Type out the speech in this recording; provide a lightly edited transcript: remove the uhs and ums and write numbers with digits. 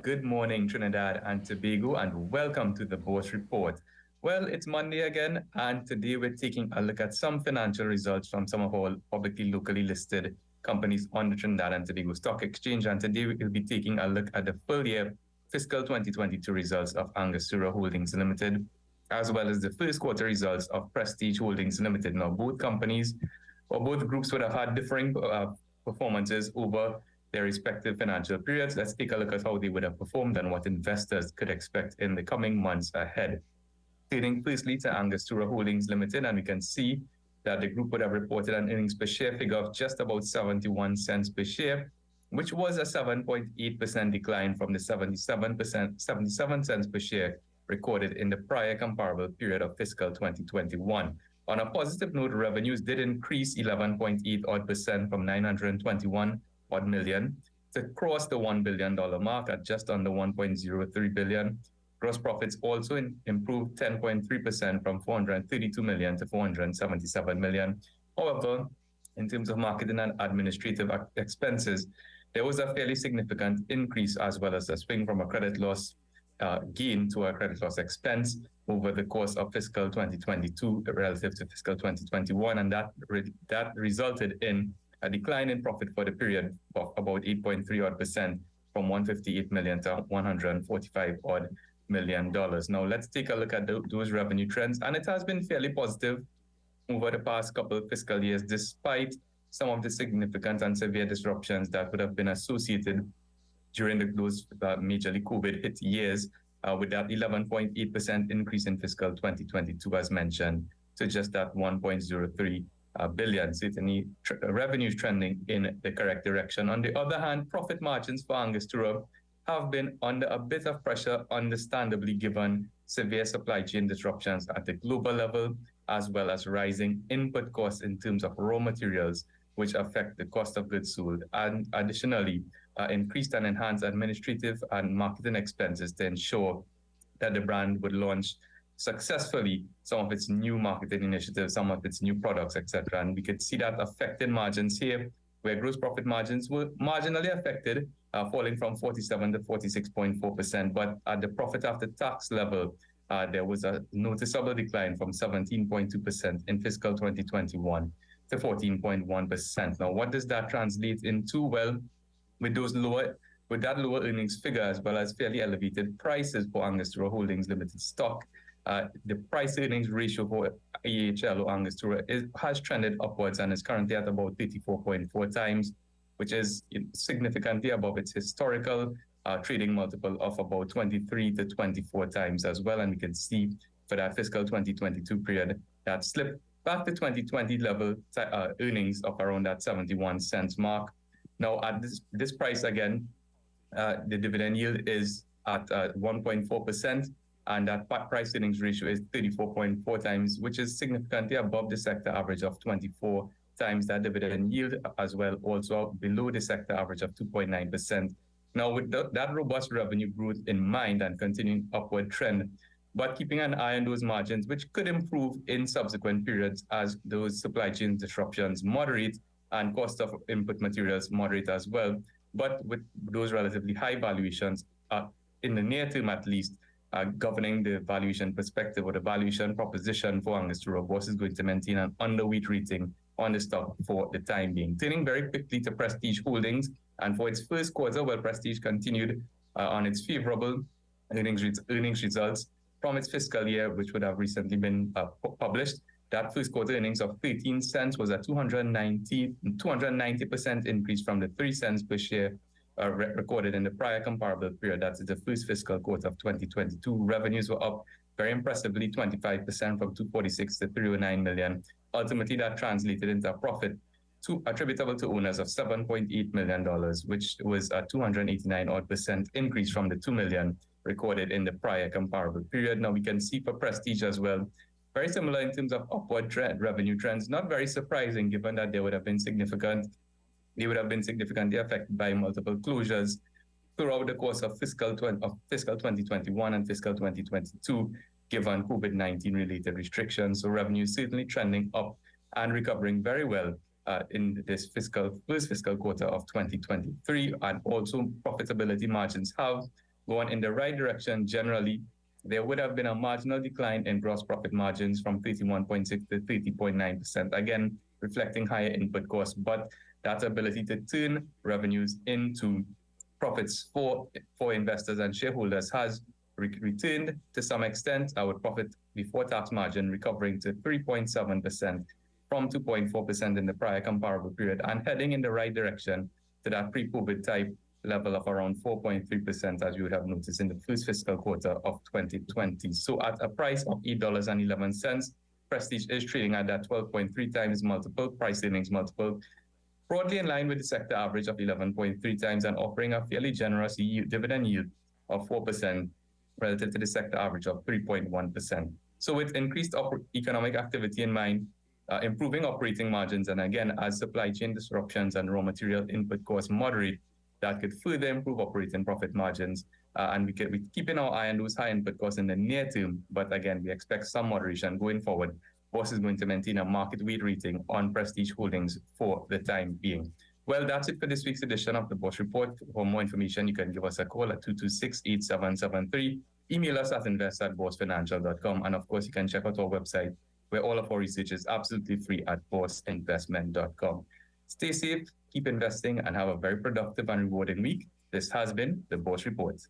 good morning, Trinidad and Tobago, and welcome to the Bourse Report. Well, it's Monday again, and today we're taking a look at some financial results from some of our publicly locally listed companies on the Trinidad and Tobago Stock Exchange. And today we'll be taking a look at the full year fiscal 2022 results of Angostura Holdings Limited, as well as the first quarter results of Prestige Holdings Limited. Now, both companies or both groups would have had differing performances over their respective financial periods. Let's take a look at how they would have performed and what investors could expect in the coming months ahead. Leading firstly to Angostura Holdings Limited, and we can see that the group would have reported an earnings per share figure of just about 71 cents per share, which was a 7.8% decline from the 77 cents per share recorded in the prior comparable period of fiscal 2021. On a positive note, revenues did increase 11.8% from 921 million to cross the $1 billion mark at just under 1.03 billion. Gross profits also improved 10.3% from 432 million to 477 million. However, in terms of marketing and administrative expenses, there was a fairly significant increase as well as a swing from a credit loss gain to a credit loss expense over the course of fiscal 2022 relative to fiscal 2021, and that resulted in a decline in profit for the period of about 8.3% from 158 million to 145 million dollars. Now let's take a look at those revenue trends, and it has been fairly positive over the past couple of fiscal years, despite some of the significant and severe disruptions that would have been associated during those majorly COVID hit years, with that 11.8% increase in fiscal 2022, as mentioned, to just that 1.03 billion. Certainly, revenues trending in the correct direction. On the other hand, profit margins for Angostura have been under a bit of pressure, understandably, given severe supply chain disruptions at the global level, as well as rising input costs in terms of raw materials, which affect the cost of goods sold, and additionally, increased and enhanced administrative and marketing expenses to ensure that the brand would launch successfully some of its new marketing initiatives, some of its new products, etc. And we could see that affected margins here, where gross profit margins were marginally affected, falling from 47 to 46.4%. But at the profit after tax level, there was a noticeable decline from 17.2% in fiscal 2021 to 14.1%. Now, what does that translate into? Well, with that lower earnings figure, as well as fairly elevated prices for Angostura Holdings Limited stock, the price-earnings ratio for AHL or Angostura has trended upwards and is currently at about 34.4 times, which is significantly above its historical trading multiple of about 23 to 24 times as well. And we can see for that fiscal 2022 period, that slipped back to 2020 level earnings of around that 71 cents mark. Now, at this price again, the dividend yield is at 1.4%. And that price earnings ratio is 34.4 times, which is significantly above the sector average of 24 times. That dividend yield as well, also below the sector average of 2.9%. Now, with that robust revenue growth in mind and continuing upward trend, but keeping an eye on those margins, which could improve in subsequent periods as those supply chain disruptions moderate and cost of input materials moderate as well. But with those relatively high valuations, in the near term at least, governing the valuation perspective or the valuation proposition for Angostura, Bourse is going to maintain an underweight rating on the stock for the time being. Turning very quickly to Prestige Holdings, and for its first quarter, well, Prestige continued on its favorable earnings results from its fiscal year, which would have recently been published. That first quarter earnings of 13 cents was a 290% increase from the 3 cents per share recorded in the prior comparable period. That's the first fiscal quarter of 2022. Revenues were up very impressively 25% from 246 to 309 million. Ultimately, that translated into a profit attributable to owners of $7.8 million, which was a 289% increase from the 2 million recorded in the prior comparable period. Now, we can see for Prestige as well, very similar in terms of upward revenue trends. Not very surprising, given that they would have been significantly affected by multiple closures throughout the course of fiscal 2021 and fiscal 2022, given COVID-19 related restrictions. So revenue is certainly trending up and recovering very well in this first fiscal quarter of 2023. And also profitability margins have going in the right direction generally. There would have been a marginal decline in gross profit margins from 31.6 to 30.9%, again, reflecting higher input costs, but that ability to turn revenues into profits for investors and shareholders has returned to some extent, our profit before tax margin recovering to 3.7% from 2.4% in the prior comparable period, and heading in the right direction to that pre-COVID type level of around 4.3%, as you would have noticed in the first fiscal quarter of 2020. So at a price of $8.11, Prestige is trading at that 12.3 times multiple, price earnings multiple, broadly in line with the sector average of 11.3 times, and offering a fairly generous dividend yield of 4% relative to the sector average of 3.1%. So with increased economic activity in mind, improving operating margins, and again, as supply chain disruptions and raw material input costs moderate, that could further improve operating profit margins. And we're keeping our eye on those high input costs in the near term. But again, we expect some moderation going forward. Bourse is going to maintain a market weight rating on Prestige Holdings for the time being. Well, that's it for this week's edition of the Bourse Report. For more information, you can give us a call at 226-8773. Email us at invest@boursefinancial.com. And of course, you can check out our website, where all of our research is absolutely free, at bourseinvestment.com. Stay safe, keep investing, and have a very productive and rewarding week. This has been the Bourse Report.